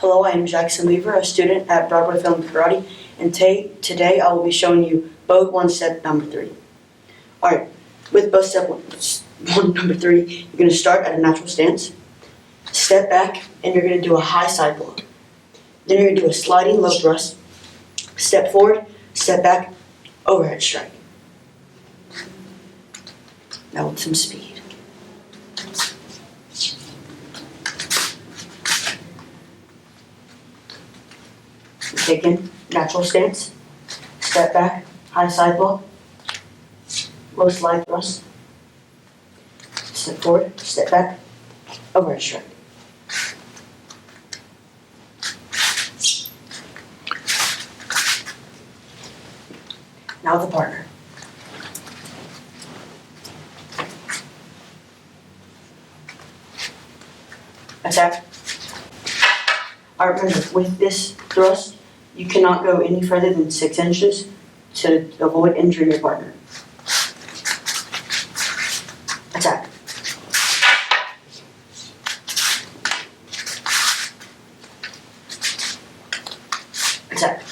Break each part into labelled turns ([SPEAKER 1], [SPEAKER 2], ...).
[SPEAKER 1] Hello, I am Jackson Lever, a student at Broadway Family Karate, and today I will be showing you bow one step number 3. Alright, with bow step one number 3, you're going to start at a natural stance, step back, and you're going to do a high side blow. Then you're going to do a sliding low thrust, step forward, step back, overhead strike. Now with some speed. Take in, natural stance, step back, high side blow, low slide thrust, step forward, step back, overhead strike. Now the partner. Attack. Alright, remember, with this thrust, you cannot go any further than 6 inches to avoid injuring your partner. Attack. Attack.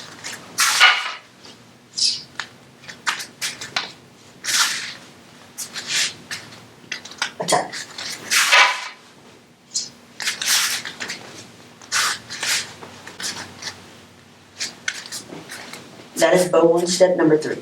[SPEAKER 1] Attack. That is bow one step number 3.